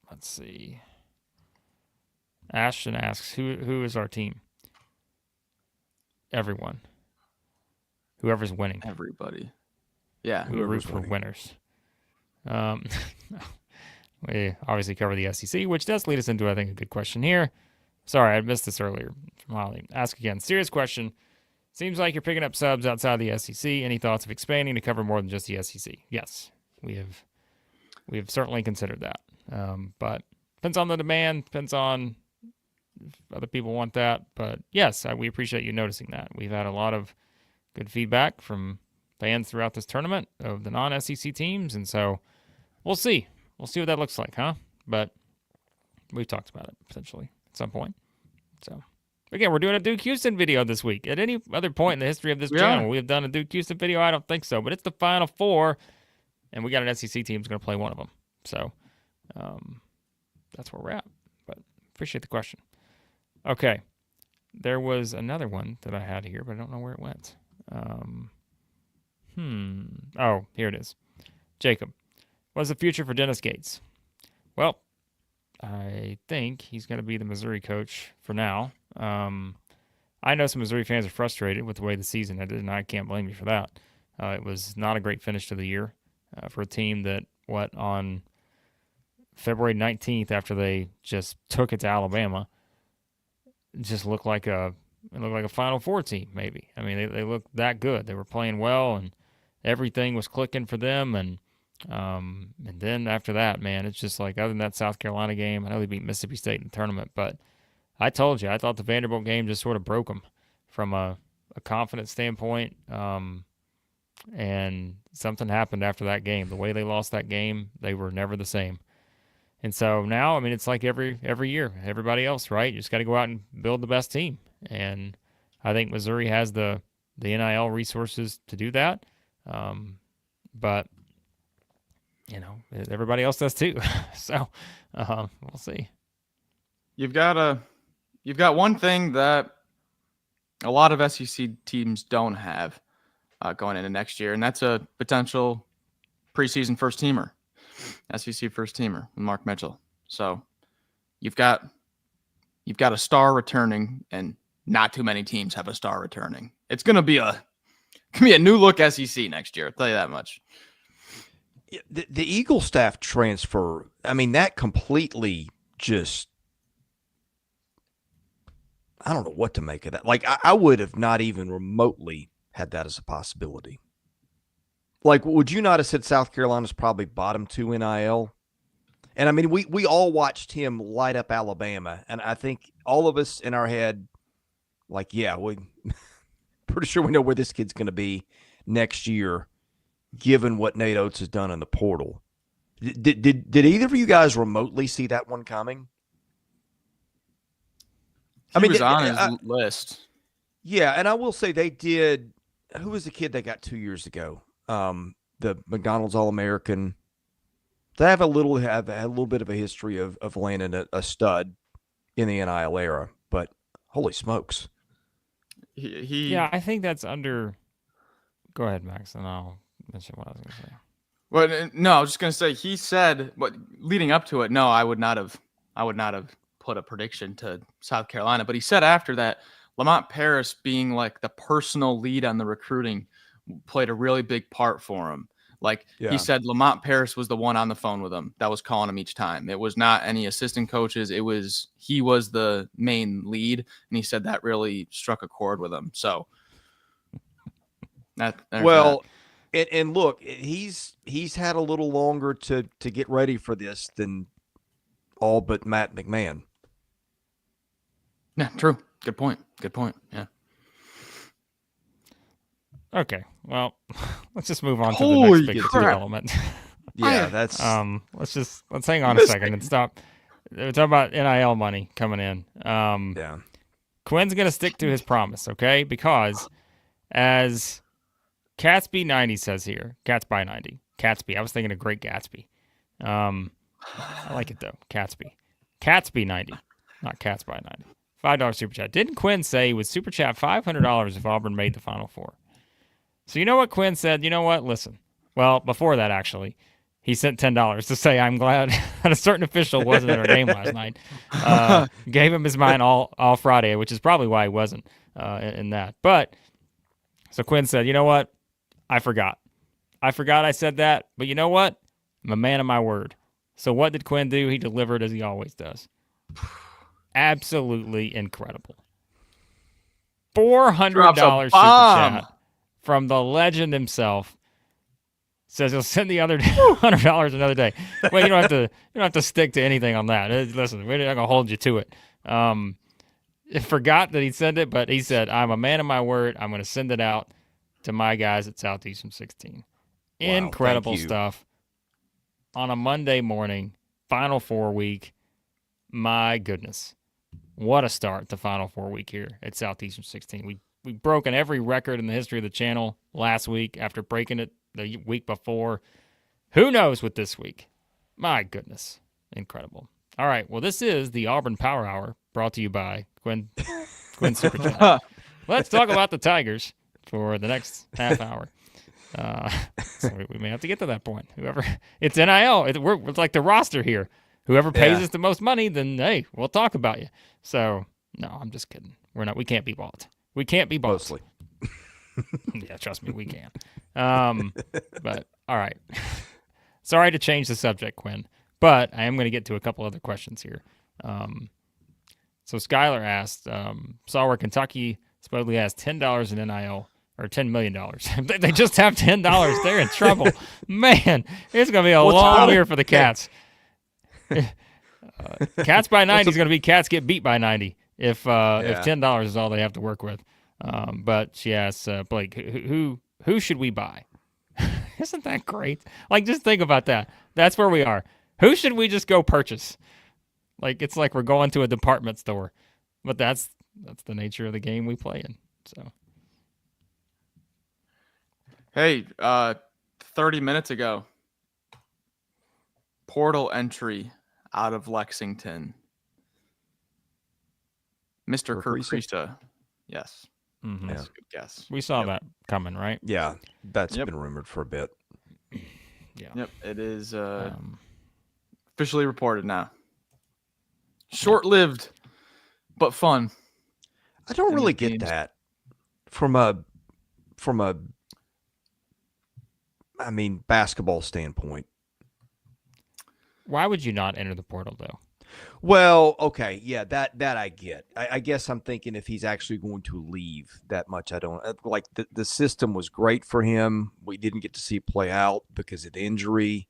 Let's see. Ashton asks, who is our team? Everyone. Whoever's winning. Everybody. Yeah. We root for winners. We obviously cover the SEC, which does lead us into, I think, a good question here. Sorry, I missed this earlier from Holly. Ask again. Serious question. Seems like you're picking up subs outside the SEC. Any thoughts of expanding to cover more than just the SEC? Yes, we have certainly considered that. But depends on the demand, depends on if other people want that. But yes, we appreciate you noticing that. We've had a lot of good feedback from fans throughout this tournament of the non-SEC teams, and so we'll see. We'll see what that looks like, huh? But we've talked about it potentially at some point. So again, we're doing a Duke Houston video this week. At any other point in the history of this channel, we have done a Duke Houston video? I don't think so, but it's the Final Four, and we got an SEC team who's going to play one of them. So that's where we're at. But appreciate the question. Okay. there was another one that I had here, but I don't know where it went. Oh, here it is. Jacob, what's the future for Dennis Gates? Well, I think he's going to be the Missouri coach for now. I know some Missouri fans are frustrated with the way the season ended, and I can't blame you for that. It was not a great finish to the year for a team that, on February 19th, after they just took it to Alabama, just looked like a Final Four team, maybe. I mean, they looked that good. They were playing well, and everything was clicking for them. And then after that, man, it's just like, other than that South Carolina game, I know they beat Mississippi State in the tournament, but I told you, I thought the Vanderbilt game just sort of broke them from a confidence standpoint. And something happened after that game. The way they lost that game, they were never the same. And so now, I mean, it's like every year, everybody else, right? You just got to go out and build the best team. And I think Missouri has the NIL resources to do that. But, everybody else does too. So we'll see. You've got one thing that a lot of SEC teams don't have going into next year, and that's a potential preseason first teamer, SEC first teamer, Mark Mitchell. So you've got a star returning, and not too many teams have a star returning. It's gonna be a new look SEC next year. I'll tell you that much. The Eagle staff transfer, I mean, that completely just, I don't know what to make of that. Like, I would have not even remotely had that as a possibility. Like, would you not have said South Carolina's probably bottom 2 NIL? And I mean, we all watched him light up Alabama, and I think all of us in our head, like, yeah, we pretty sure we know where this kid's going to be next year, given what Nate Oates has done in the portal. Did either of you guys remotely see that one coming? He was on his list. Yeah, and I will say they did. Who was the kid they got 2 years ago? The McDonald's All-American. They have a little bit of a history of landing a stud in the NIL era, but holy smokes. Yeah, I think that's under. Go ahead, Max, and I'll mention what I was going to say. Well, no, I was just going to say, he said, leading up to it, no, I would not have put a prediction to South Carolina, but he said after that, Lamont Paris being like the personal lead on the recruiting played a really big part for him. Like, he said, Lamont Paris was the one on the phone with him that was calling him each time. It was not any assistant coaches. He was the main lead. And he said that really struck a chord with him. So and look, he's had a little longer to get ready for this than all but Matt McMahon. Yeah, true. Good point. Yeah. Okay, well, let's just move on to the next big development. Yeah, that's let's hang on a second and stop. We're talking about NIL money coming in. Yeah. Quinn's gonna stick to his promise, okay? Because as Catsby 90 says here, Cats by 90. Catsby. I was thinking of Great Gatsby. I like it though. Catsby 90, not Cats by 90. $5 super chat. Didn't Quinn say he would super chat $500 if Auburn made the Final Four? So you know what Quinn said? You know what? Listen. Well, before that, actually, he sent $10 to say, I'm glad that a certain official wasn't at our game last night. Gave him his mind all Friday, which is probably why he wasn't in that. But, so Quinn said, you know what? I forgot I said that, but you know what? I'm a man of my word. So what did Quinn do? He delivered as he always does. Absolutely incredible. $400 super chat from the legend himself. Says he'll send the other $100 another day. Well, you don't have to stick to anything on that. Listen, we're not gonna hold you to it. Forgot that he sent it, but he said, "I'm a man of my word. I'm gonna send it out to my guys at Southeastern 16." Wow, incredible stuff on a Monday morning, Final Four week. My goodness, what a start to Final Four week here at Southeastern 16. We've broken every record in the history of the channel last week after breaking it the week before. Who knows with this week? My goodness. Incredible. All right. Well, this is the Auburn Power Hour brought to you by Quinn Quinn super chat. Let's talk about the Tigers for the next half hour. So we may have to get to that point. Whoever, it's NIL. It's like the roster here. Whoever pays us the most money, then hey, we'll talk about you. So no, I'm just kidding. We can't be bought. We can't be bought. Mostly. Yeah, trust me, we can. But all right. Sorry to change the subject, Quinn, but I am going to get to a couple other questions here. So Skylar asked, saw where Kentucky supposedly has $10 in NIL, or $10 million. They just have $10. They're in trouble. Man, it's going to be a long year for the Cats. Cats by 90 is going to be Cats get beat by 90 if $10 is all they have to work with. But she asks, Blake, who should we buy? Isn't that great? Like, just think about that. That's where we are. Who should we just go purchase? Like, it's like we're going to a department store. But that's the nature of the game we play in. So, hey, 30 minutes ago, portal entry out of Lexington. Mr. Kurkrista. Yes. Mm-hmm. That's a good guess. We saw that coming, right? Yeah, that's been rumored for a bit. Yeah. Yep, it is officially reported now. Short-lived, but fun. I don't really get that from a basketball standpoint. Why would you not enter the portal, though? Well, okay, yeah, that I get. I guess I'm thinking if he's actually going to leave that much, I don't like the system was great for him. We didn't get to see it play out because of the injury.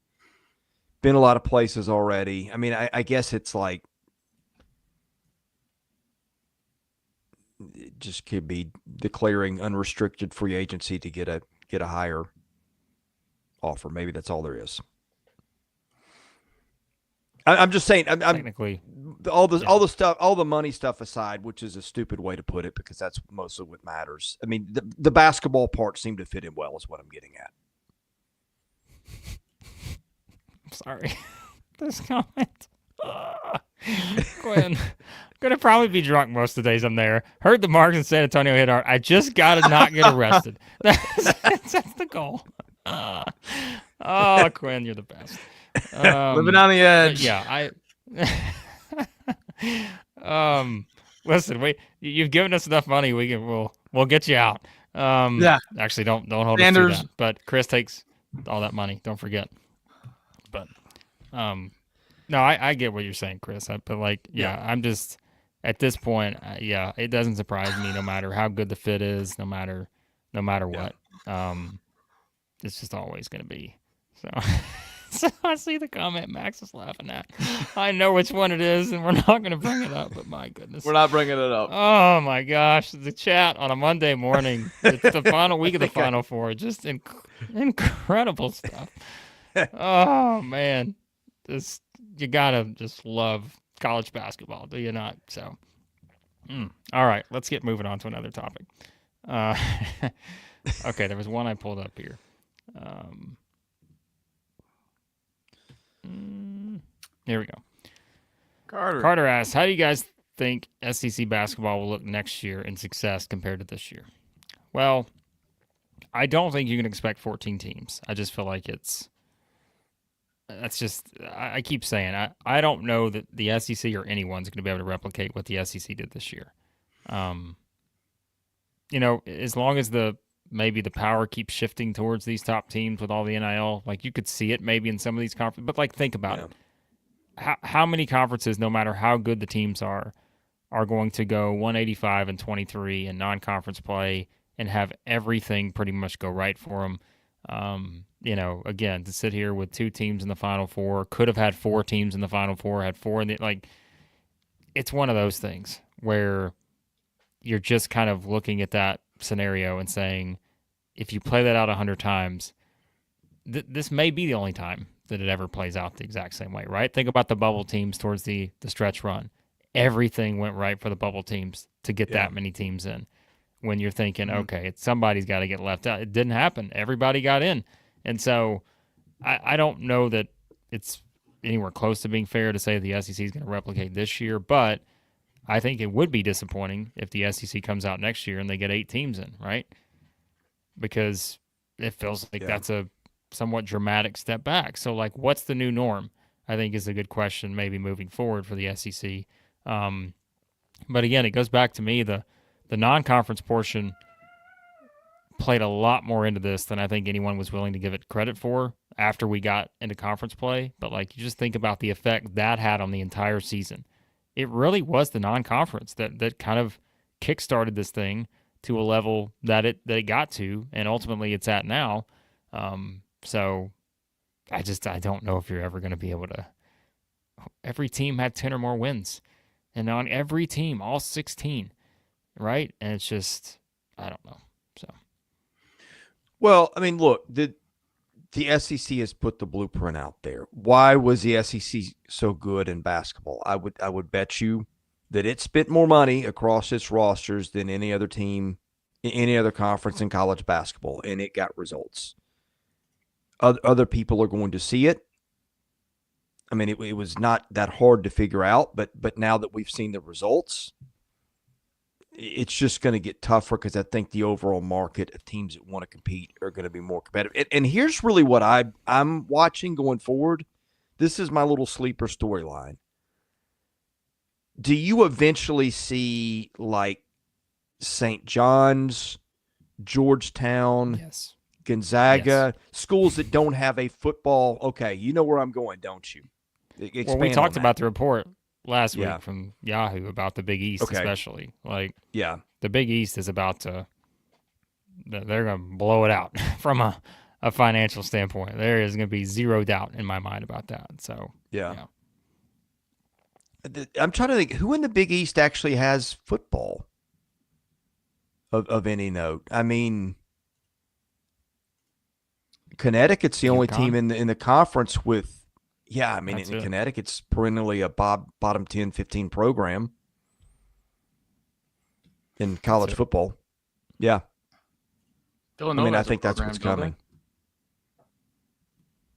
Been a lot of places already. I mean, I guess it's like it just could be declaring unrestricted free agency to get a higher offer. Maybe that's all there is. I'm just saying. I'm technically all the stuff, all the money stuff aside, which is a stupid way to put it because that's mostly what matters. I mean, the basketball part seemed to fit in well, is what I'm getting at. I'm sorry, this comment. Quinn, gonna probably be drunk most of the days I'm there. Heard the Marks in San Antonio hit hard. I just gotta not get arrested. That's the goal. Oh, Quinn, you're the best. Living on the edge. Yeah, listen, you've given us enough money. We'll get you out. Actually, don't hold Sanders. us to that. But Chris takes all that money. Don't forget. But no, I get what you're saying, Chris. But like, I'm just at this point, it doesn't surprise me. No matter how good the fit is, no matter what, it's just always going to be so. So I see the comment Max is laughing at. I know which one it is, and we're not going to bring it up, but my goodness. We're not bringing it up. Oh, my gosh. The chat on a Monday morning. It's the final week of the Final Four. Just incredible stuff. Oh, man. You got to just love college basketball, do you not? So, all right. Let's get moving on to another topic. Okay, there was one I pulled up here. Here we go. Carter asks, how do you guys think SEC basketball will look next year in success compared to this year? Well, I don't think you can expect 14 teams. I just feel like I keep saying, I don't know that the SEC or anyone's going to be able to replicate what the SEC did this year. As long as maybe the power keeps shifting towards these top teams with all the NIL. Like, you could see it maybe in some of these conferences. But, like, think about it. How many conferences, no matter how good the teams are going to go 185-23 in non-conference play and have everything pretty much go right for them? Again, to sit here with 2 teams in the Final Four, could have had 4 teams in the Final Four, had 4 in the – like, it's one of those things where you're just kind of looking at that scenario and saying, if you play that out 100 times, this may be the only time that it ever plays out the exact same way, right? Think about the bubble teams towards the stretch run. Everything went right for the bubble teams to get that many teams in. When you're thinking, okay, somebody's got to get left out. It didn't happen. Everybody got in. And so I don't know that it's anywhere close to being fair to say the SEC is going to replicate this year, but I think it would be disappointing if the SEC comes out next year and they get 8 teams in, right? Because it feels like that's a somewhat dramatic step back. So, like, what's the new norm? I think is a good question maybe moving forward for the SEC. But again, it goes back to me, the non-conference portion played a lot more into this than I think anyone was willing to give it credit for after we got into conference play. But, like, you just think about the effect that had on the entire season. It really was the non-conference that kind of kickstarted this thing to a level that it got to, and ultimately it's at now. So I don't know if you're ever going to be able to. Every team had 10 or more wins, and on every team, all 16, right? And it's just, I don't know. So, well, I mean, look, the SEC has put the blueprint out there. Why was the SEC so good in basketball? I would bet you that it spent more money across its rosters than any other team, any other conference in college basketball, and it got results. Other people are going to see it. I mean, it was not that hard to figure out, but now that we've seen the results, it's just going to get tougher because I think the overall market of teams that want to compete are going to be more competitive. And here's really what I'm watching going forward. This is my little sleeper storyline. Do you eventually see, like, St. John's, Georgetown, yes. Gonzaga, schools that don't have a football? Okay, you know where I'm going, don't you? Well, we talked about the report last week from Yahoo about the Big East, especially. Like, the Big East is about to – they're going to blow it out from a financial standpoint. There is going to be zero doubt in my mind about that. So, yeah. I'm trying to think, who in the Big East actually has football of any note? I mean, Connecticut's the only team in the conference with – yeah, I mean, in Connecticut's perennially a bottom 10, 15 program in college football. Yeah. Villanova, I think that's what's coming.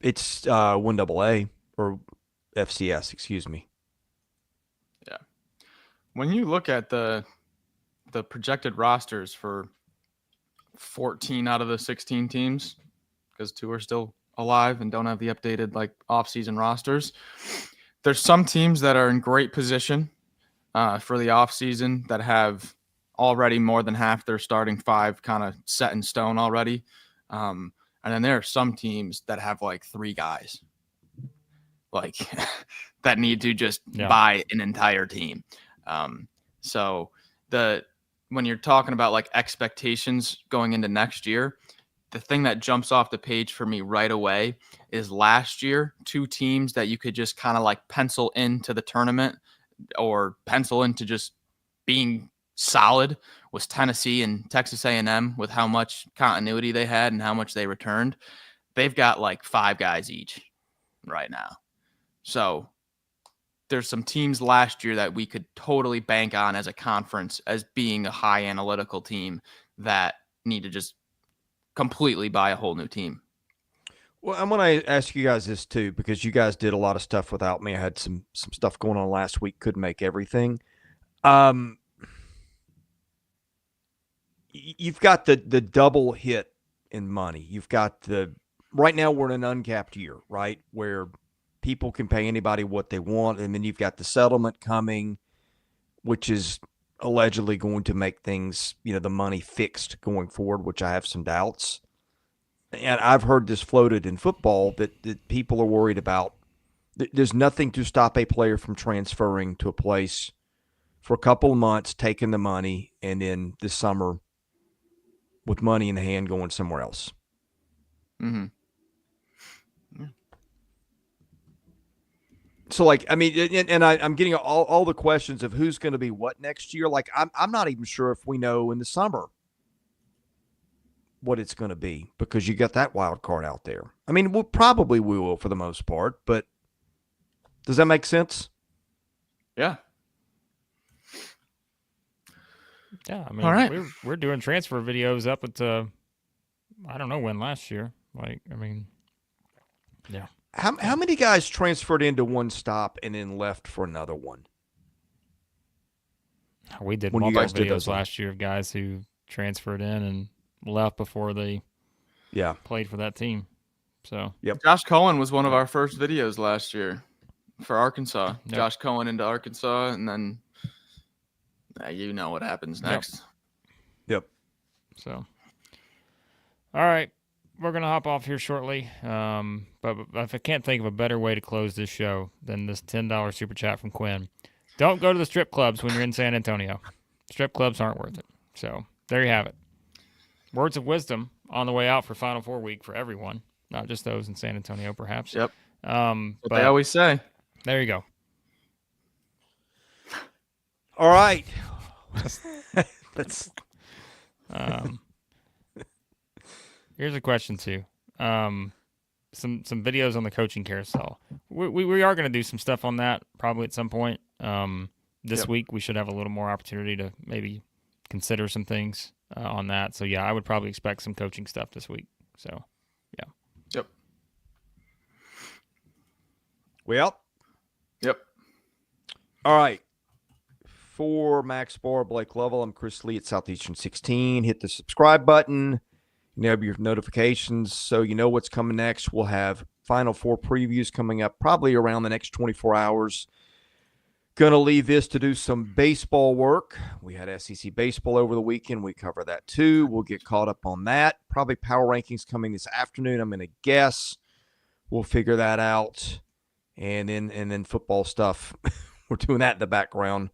It's 1AA or FCS, excuse me. Yeah. When you look at the projected rosters for 14 out of the 16 teams, because 2 are still alive and don't have the updated off-season rosters, there's some teams that are in great position for the off-season that have already more than half their starting 5 kind of set in stone already, and then there are some teams that have 3 guys that need to just buy an entire team. So when you're talking about expectations going into next year, the thing that jumps off the page for me right away is last year, 2 teams that you could just kind of pencil into the tournament or pencil into just being solid was Tennessee and Texas A&M, with how much continuity they had and how much they returned. They've got 5 guys each right now. So there's some teams last year that we could totally bank on as a conference as being a high analytical team that need to just completely buy a whole new team. Well, I'm going to ask you guys this too, because you guys did a lot of stuff without me. I had some stuff going on last week, couldn't make everything. You've got the double hit in money. You've got right now we're in an uncapped year, right, where people can pay anybody what they want, and then you've got the settlement coming, which is allegedly going to make things, the money fixed going forward, which I have some doubts. And I've heard this floated in football that people are worried about. There's nothing to stop a player from transferring to a place for a couple of months, taking the money, and then this summer with money in hand going somewhere else. Mm-hmm. Yeah. So, I'm getting all the questions of who's going to be what next year. I'm not even sure if we know in the summer what it's going to be, because you got that wild card out there. I mean, we will for the most part, but does that make sense? Yeah. Yeah, I mean, all right. we're doing transfer videos up at I don't know when last year. Yeah. How many guys transferred into one stop and then left for another one? We did When you multiple guys did those videos last year of guys who transferred in and left before they played for that team. So Josh Cohen was one of our first videos last year for Arkansas. Yep. Josh Cohen into Arkansas, and then you know what happens next. Yep. So, all right, we're gonna hop off here shortly. But if I can't think of a better way to close this show than this $10 super chat from Quinn, don't go to the strip clubs when you're in San Antonio. Strip clubs aren't worth it. So there you have it. Words of wisdom on the way out for Final Four week for everyone, not just those in San Antonio, perhaps. Yep. But they always say. There you go. All right. That's here's a question too. Some videos on the coaching carousel. We are going to do some stuff on that probably at some point. This week we should have a little more opportunity to maybe consider some things on that. So yeah, I would probably expect some coaching stuff this week. So yeah. Yep. well. Yep. All right. For Max Barr, Blake Lovell, I'm Chris Lee at Southeastern 16. Hit the subscribe button. Enable your notifications so you know what's coming next. We'll have Final Four previews coming up probably around the next 24 hours. Going to leave this to do some baseball work. We had SEC baseball over the weekend. We cover that too. We'll get caught up on that. Probably power rankings coming this afternoon, I'm going to guess. We'll figure that out. And then football stuff. We're doing that in the background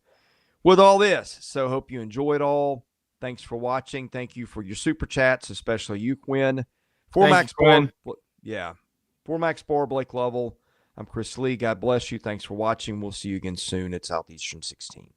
with all this. So hope you enjoy it all. Thanks for watching. Thank you for your super chats, especially you, Quinn. For Max Barr, For Max Barr, Blake Lovell, I'm Chris Lee. God bless you. Thanks for watching. We'll see you again soon at Southeastern 16.